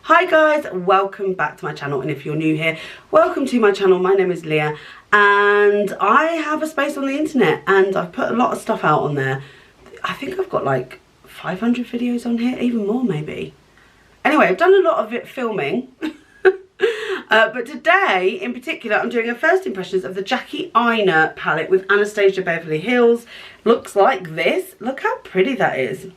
Hi guys, welcome back to my channel, and if you're new here, welcome to my channel. My name is Leah and I have a space on the internet and I've put a lot of stuff out on there. I think I've got like 500 videos on here, even more maybe. Anyway, I've done a lot of it filming. But today in particular I'm doing a first impressions of the Jackie Aina palette with Anastasia Beverly Hills. Looks like this. Look how pretty that is.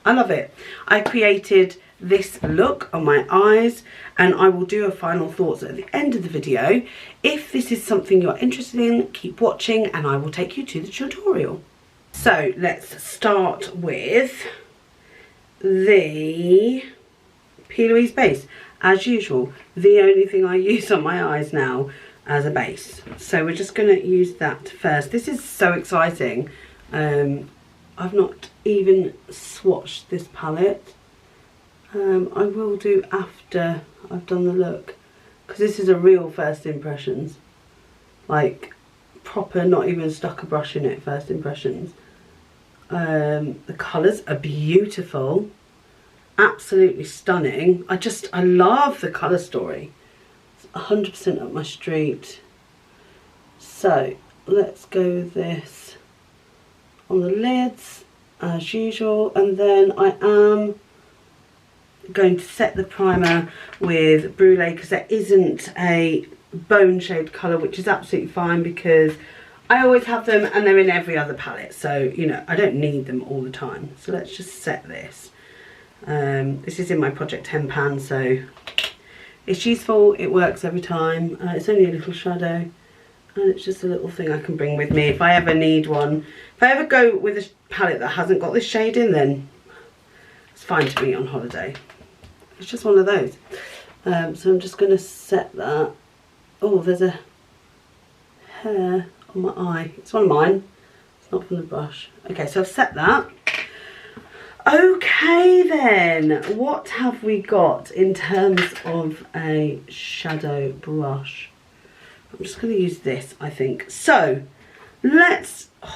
I love it. I created this look on my eyes and I will do a final thoughts at the end of the video. If this is something you're interested in, keep watching and I will take you to the tutorial. So let's start with the P. Louise base. As usual, the only thing I use on my eyes now as a base. So we're just going to use that first. This is so exciting. I've not even swatched this palette. I will do after I've done the look, because this is a real first impressions, like proper, not even stuck a brush in it, first impressions. The colours are beautiful, absolutely stunning. I love the colour story. It's 100% up my street. So let's go with this on the lids as usual, and then I am going to set the primer with Brulee because there isn't a bone shade colour, which is absolutely fine because I always have them and they're in every other palette, so you know I don't need them all the time. So let's just set this. This is in my Project 10 pan, so it's useful, it works every time. It's only a little shadow and it's just a little thing I can bring with me if I ever need one. If I ever go with a palette that hasn't got this shade in, then it's fine to me on holiday. It's just one of those. So I'm just going to set that. Oh, there's a hair on my eye. It's one of mine. It's not from the brush. Okay, so I've set that. Okay then, what have we got in terms of a shadow brush? I'm just going to use this, I think. So let's... I'm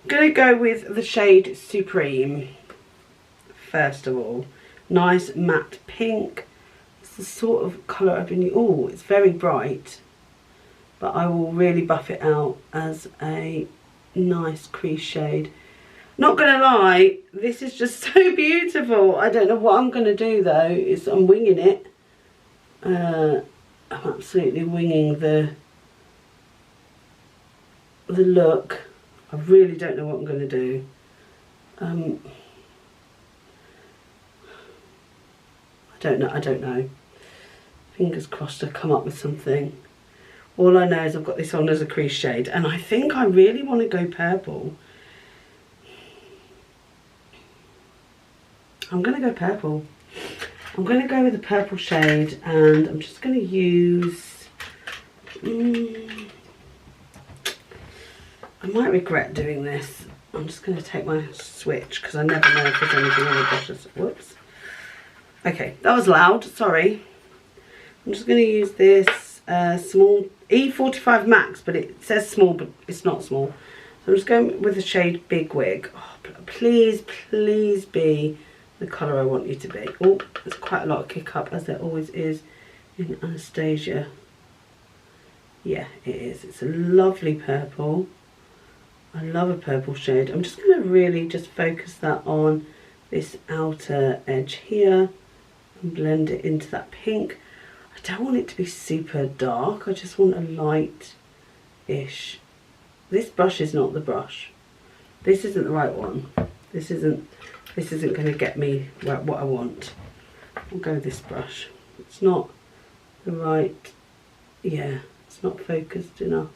going to go with the shade Supreme. First of all, nice matte pink. It's the sort of colour I've been using. Oh, it's very bright, but I will really buff it out as a nice crease shade. Not gonna lie, this is just so beautiful. I don't know what I'm gonna do though. I'm winging it. I'm absolutely winging the look. I really don't know what I'm gonna do. I don't know. Fingers crossed I come up with something. All I know is I've got this on as a crease shade and I think I really want to go purple. I'm going to go purple. I'm going to go with a purple shade and I'm just going to use... I might regret doing this. I'm just going to take my switch because I never know if there's anything on the brushes. Whoops. Okay, that was loud, sorry. I'm just going to use this small E45 Max, but it says small, but it's not small. So I'm just going with the shade Big Wig. Oh, please, please be the colour I want you to be. Oh, there's quite a lot of kick up, as there always is in Anastasia. Yeah, it is. It's a lovely purple. I love a purple shade. I'm just going to really just focus that on this outer edge here and blend it into that pink. I don't want it to be super dark. I just want a light-ish. This brush is not the brush. This isn't the right one. This isn't going to get me what I want. I'll go with this brush. It's not the right, yeah, it's not focused enough.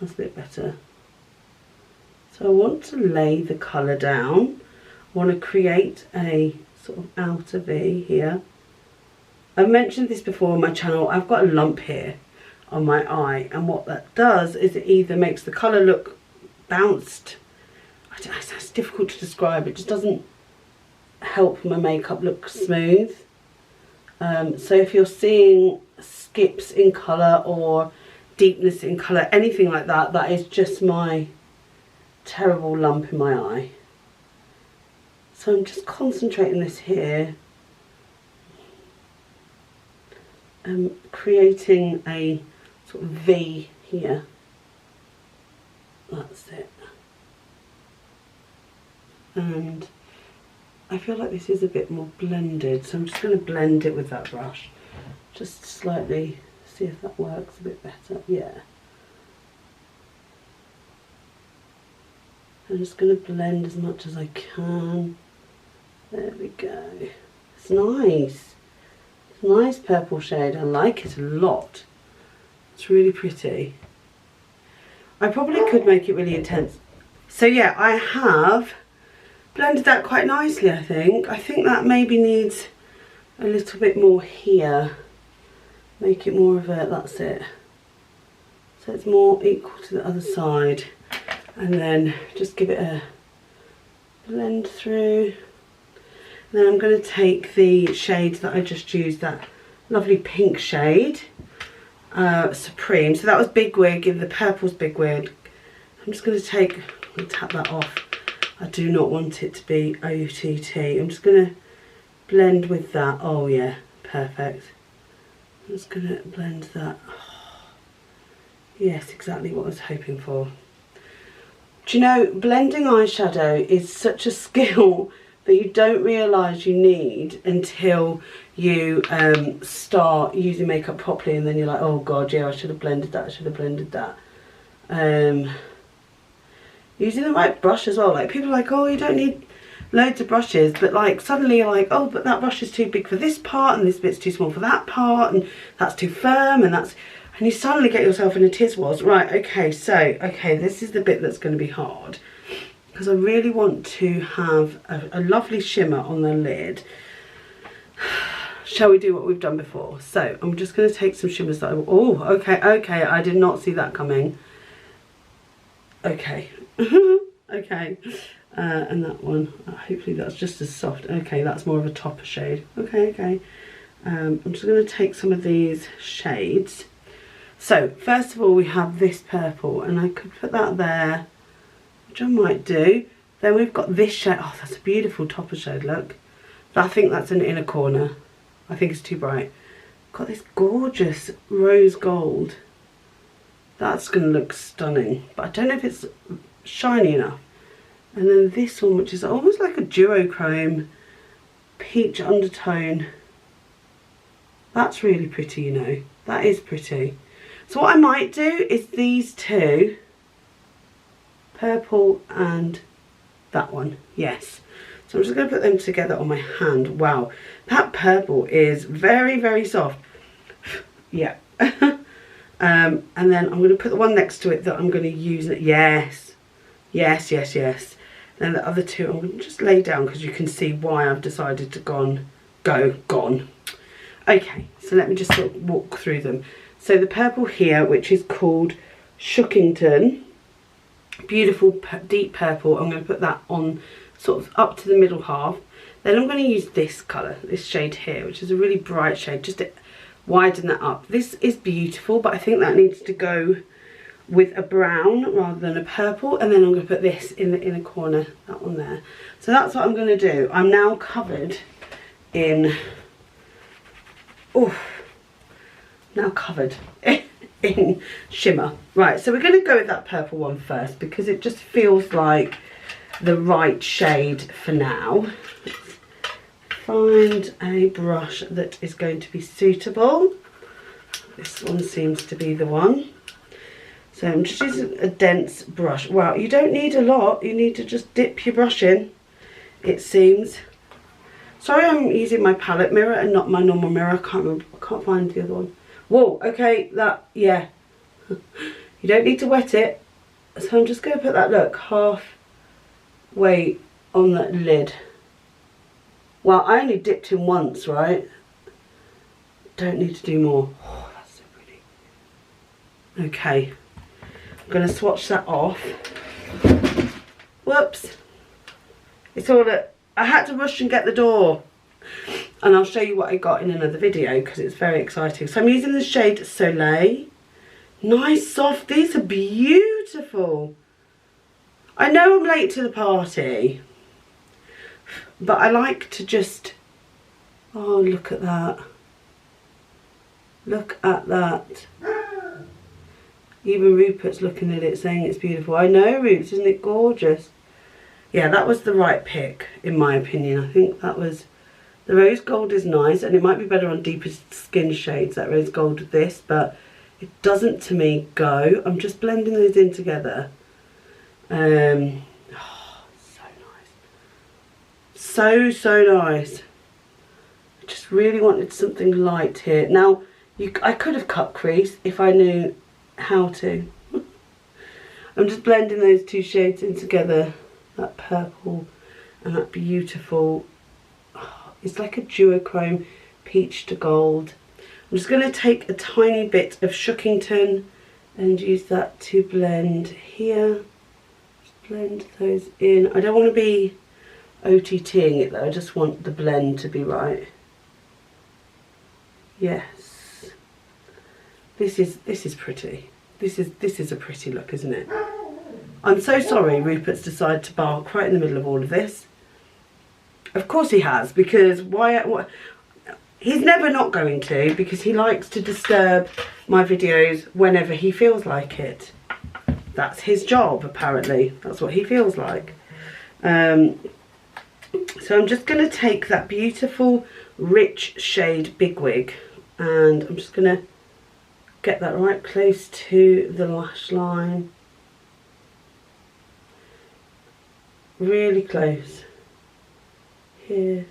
That's a bit better. So I want to lay the colour down. I want to create a sort of outer V here. I've mentioned this before on my channel. I've got a lump here on my eye, and what that does is it either makes the colour look bounced. It's difficult to describe. It just doesn't help my makeup look smooth. So if you're seeing skips in colour or deepness in colour, anything like that, that is just my terrible lump in my eye. So I'm just concentrating this here. Creating a sort of V here. That's it. And I feel like this is a bit more blended, so I'm just going to blend it with that brush. Just slightly, see if that works a bit better. Yeah. I'm just going to blend as much as I can. There we go. It's nice. It's a nice purple shade. I like it a lot. It's really pretty. I probably could make it really intense. So yeah, I have blended that quite nicely, I think. I think that maybe needs a little bit more here. Make it more of a, that's it. So it's more equal to the other side. And then just give it a blend through. And then I'm going to take the shade that I just used, that lovely pink shade, Supreme. So that was Big Wig, and the purple's Big Wig. I'm just going to take and tap that off. I do not want it to be OTT. I'm just going to blend with that. Oh yeah, perfect. I'm just going to blend that. Oh, yes, exactly what I was hoping for. Do you know, blending eyeshadow is such a skill that you don't realise you need until you start using makeup properly, and then you're like, oh god, yeah, I should have blended that, I should have blended that. Using the right brush as well. Like, people are like, oh, you don't need loads of brushes, but like suddenly you're like, oh, but that brush is too big for this part, and this bit's too small for that part, and that's too firm, and that's... And you suddenly get yourself in a tiswas. Right, okay, so, okay, this is the bit that's going to be hard. Because I really want to have a lovely shimmer on the lid. Shall we do what we've done before? So, I'm just going to take some shimmers that I... Oh, okay, okay, I did not see that coming. Okay. Okay. And that one, hopefully that's just as soft. Okay, that's more of a topper shade. Okay, okay. I'm just going to take some of these shades. So, first of all, we have this purple, and I could put that there, which I might do. Then we've got this shade. Oh, that's a beautiful topper shade, look. I think that's an inner corner. I think it's too bright. Got this gorgeous rose gold. That's going to look stunning, but I don't know if it's shiny enough. And then this one, which is almost like a duochrome peach undertone. That's really pretty, you know. That is pretty. So what I might do is these two, purple and that one, yes. So I'm just going to put them together on my hand. Wow, that purple is very, very soft. Yeah. And then I'm going to put the one next to it that I'm going to use. Yes, yes, yes, yes. And then the other two I'm going to just lay down because you can see why I've decided to go. Okay, so let me just sort of walk through them. So the purple here, which is called Shookington, beautiful deep purple. I'm going to put that on sort of up to the middle half. Then I'm going to use this colour, this shade here, which is a really bright shade, just to widen that up. This is beautiful, but I think that needs to go with a brown rather than a purple. And then I'm going to put this in the inner corner, that one there. So that's what I'm going to do. I'm now covered in... Oh, now covered in shimmer. Right, so we're going to go with that purple one first because it just feels like the right shade for now. Find a brush that is going to be suitable. This one seems to be the one. So I'm just using a dense brush. Wow, you don't need a lot. You need to just dip your brush in, it seems. Sorry, I'm using my palette mirror and not my normal mirror. I can't remember. I can't find the other one. Whoa, okay, that, yeah. You don't need to wet it. So I'm just going to put that, look, halfway on that lid. Well, I only dipped in once, right? Don't need to do more. Oh, that's so pretty. Okay. I'm going to swatch that off. Whoops. It's all that... I had to rush and get the door. And I'll show you what I got in another video because it's very exciting. So I'm using the shade Soleil. Nice, soft. These are beautiful. I know I'm late to the party. but I like to just, oh, look at that. Look at that. Even Rupert's looking at it saying it's beautiful. I know, Rupert, isn't it gorgeous? Yeah, that was the right pick, in my opinion. I think that was, the rose gold is nice, and it might be better on deeper skin shades, that rose gold with this, but it doesn't to me go. I'm just blending those in together. Oh, so nice. So nice. I just really wanted something light here. Now, I could have cut crease if I knew how to. I'm just blending those two shades in together, that purple and that beautiful, oh, it's like a duochrome peach to gold. I'm just going to take a tiny bit of Shookington and use that to blend here. Just blend those in. I don't want to be OTTing it though, I just want the blend to be right. Yes. This is pretty. This is a pretty look, isn't it? I'm so sorry Rupert's decided to bark right in the middle of all of this. Of course he has, because why? He's never not going to, because he likes to disturb my videos whenever he feels like it. That's his job, apparently. That's what he feels like. So I'm just going to take that beautiful rich shade Bigwig, and I'm just going to get that right close to the lash line. Really close. Here.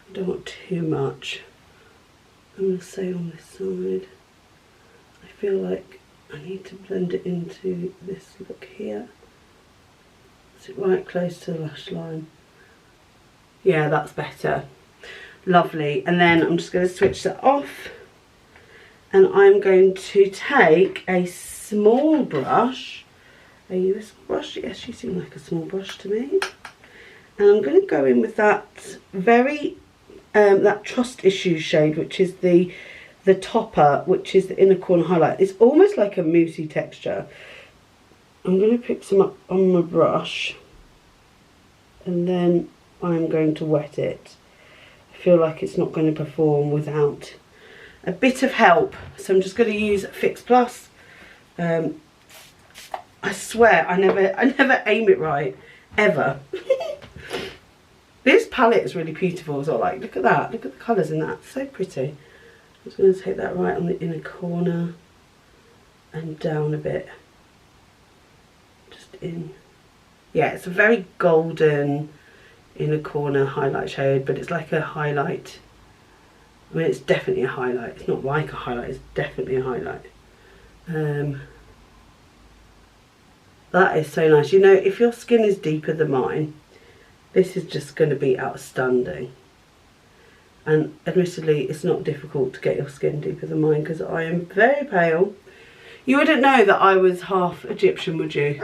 I don't want too much. I'm going to say on this side. I feel like I need to blend it into this look here. Sit right close to the lash line. Yeah, that's better. Lovely. And then I'm just going to switch that off. And I'm going to take a small brush. Are you a small brush? Yes, you seem like a small brush to me. And I'm going to go in with that very, that Trust Issues shade, which is the topper, which is the inner corner highlight. It's almost like a moussey texture. I'm going to pick some up on my brush. And then I'm going to wet it. I feel like it's not going to perform without a bit of help, so I'm just going to use Fix Plus. I swear I never aim it right, ever. This palette is really beautiful as well. Like, look at that, look at the colours in that, so pretty. I'm just going to take that right on the inner corner and down a bit, just in. Yeah, it's a very golden inner corner highlight shade, but it's like a highlight. I mean, it's definitely a highlight. It's not like a highlight, it's definitely a highlight. That is so nice. You know, if your skin is deeper than mine, this is just going to be outstanding. And admittedly, it's not difficult to get your skin deeper than mine, because I am very pale. You wouldn't know that I was half Egyptian, would you?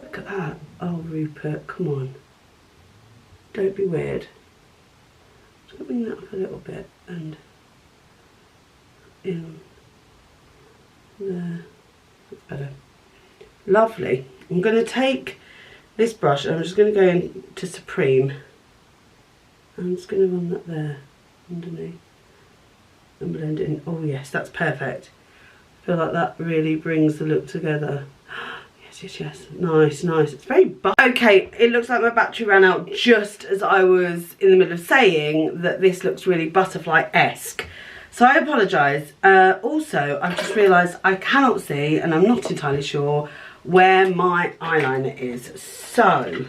Look at that. Oh, Rupert, come on. Don't be weird. Just bring that up a little bit and in there. That's better. Lovely. I'm going to take this brush and I'm just going to go into Supreme. I'm just going to run that there underneath and blend it in. Oh yes, that's perfect. I feel like that really brings the look together. Yes. Nice. It's very okay, it looks like my battery ran out just as I was in the middle of saying that this looks really butterfly-esque. So I apologise. Also, I've just realised I cannot see, and I'm not entirely sure, where my eyeliner is. So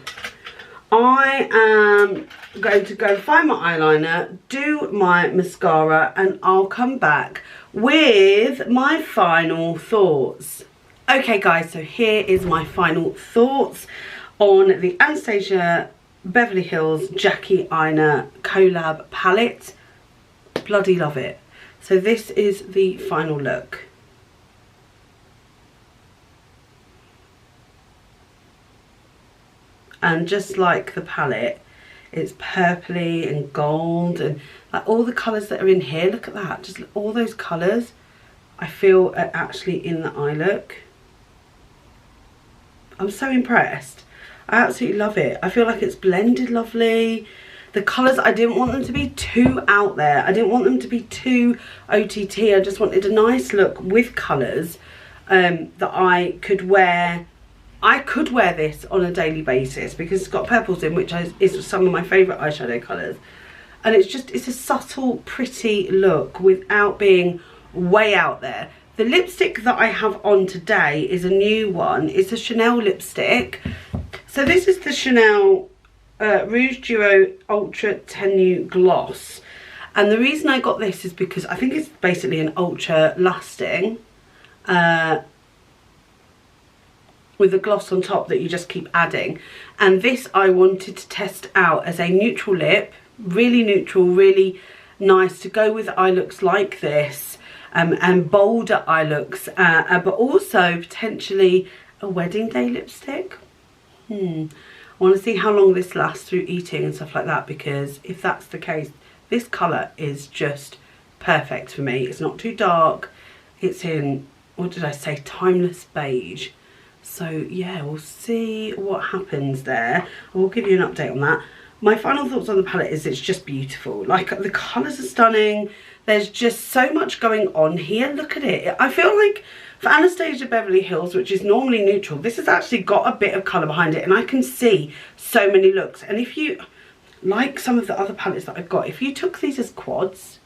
I am going to go find my eyeliner, do my mascara, and I'll come back with my final thoughts. Okay guys, so here is my final thoughts on the Anastasia Beverly Hills Jackie Aina collab palette. Bloody love it. So this is the final look. And just like the palette, it's purpley and gold and like all the colours that are in here. Look at that, just all those colours I feel are actually in the eye look. I'm so impressed. I absolutely love it. I feel like it's blended lovely. The colours, I didn't want them to be too out there. I didn't want them to be too OTT. I just wanted a nice look with colours that I could wear. I could wear this on a daily basis because it's got purples in, which is some of my favourite eyeshadow colours. And it's a subtle, pretty look without being way out there. The lipstick that I have on today is a new one. It's a Chanel lipstick. So this is the Chanel Rouge Duo Ultra Tenue Gloss. And the reason I got this is because I think it's basically an ultra lasting with a gloss on top that you just keep adding. And this I wanted to test out as a neutral lip, really neutral, really nice to go with eye looks like this, and bolder eye looks, but also potentially a wedding day lipstick. I want to see how long this lasts through eating and stuff like that, because if that's the case, this colour is just perfect for me. It's not too dark. It's in, what did I say, timeless beige. So yeah, we'll see what happens there. I will give you an update on that. My final thoughts on the palette is it's just beautiful. Like, the colours are stunning. There's just so much going on here. Look at it. I feel like for Anastasia Beverly Hills, which is normally neutral, this has actually got a bit of colour behind it, and I can see so many looks. And if you, like some of the other palettes that I've got, if you took these as quads,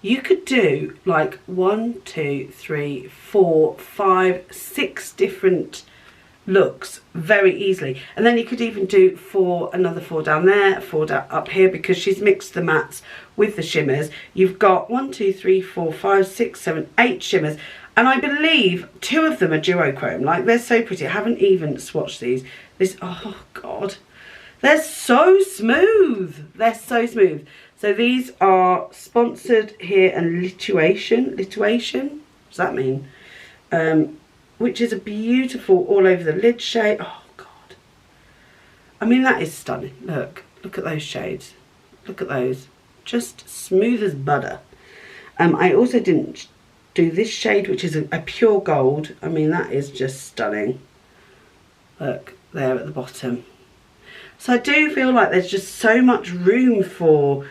you could do like 1, 2, 3, 4, 5, 6 different looks very easily. And then you could even do another 4 down there, 4 down up here, because she's mixed the mattes with the shimmers. You've got 1, 2, 3, 4, 5, 6, 7, 8 shimmers, and I believe 2 of them are duochrome. Like, they're so pretty. I haven't even swatched these. Oh god, they're so smooth. They're so smooth. So these are sponsored here and Lituation, what's that mean? Which is a beautiful all over the lid shade. Oh god, I mean, that is stunning. Look at those shades. Look at those, just smooth as butter. I also didn't do this shade, which is a pure gold. I mean, that is just stunning. Look there at the bottom. So I do feel like there's just so much room for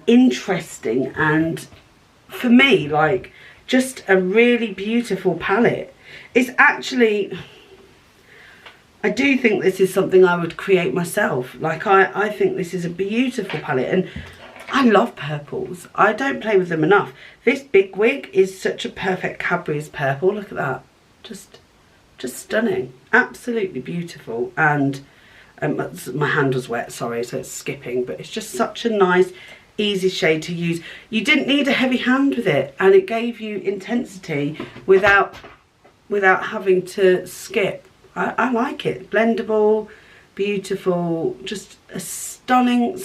interesting, and for me, like, just a really beautiful palette. It's actually, I do think this is something I would create myself. Like, I think this is a beautiful palette, and I love purples. I don't play with them enough. This big wig is such a perfect Cadbury's purple. Look at that. Just stunning. Absolutely beautiful. And my hand was wet, sorry, so it's skipping, but it's just such a nice, easy shade to use. You didn't need a heavy hand with it, and it gave you intensity without having to skip. I like it. Blendable, beautiful, just a stunning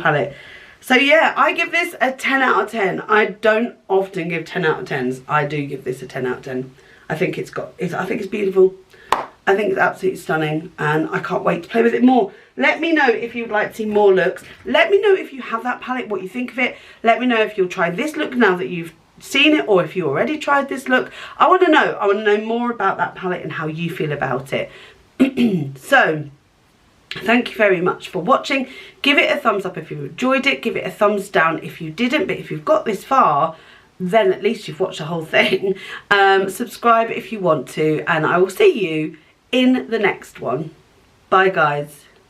palette. So yeah, I give this a 10 out of 10. I don't often give 10 out of 10s. I do give this a 10 out of 10. I think it's beautiful. I think it's absolutely stunning, and I can't wait to play with it more. Let me know if you'd like to see more looks. Let me know if you have that palette, what you think of it. Let me know if you'll try this look now that you've seen it, or if you already tried this look. I want to know. I want to know more about that palette and how you feel about it. So thank you very much for watching. Give it a thumbs up if you enjoyed it. Give it a thumbs down if you didn't. But if you've got this far, then at least you've watched the whole thing. Subscribe if you want to, and I will see you in the next one. Bye guys.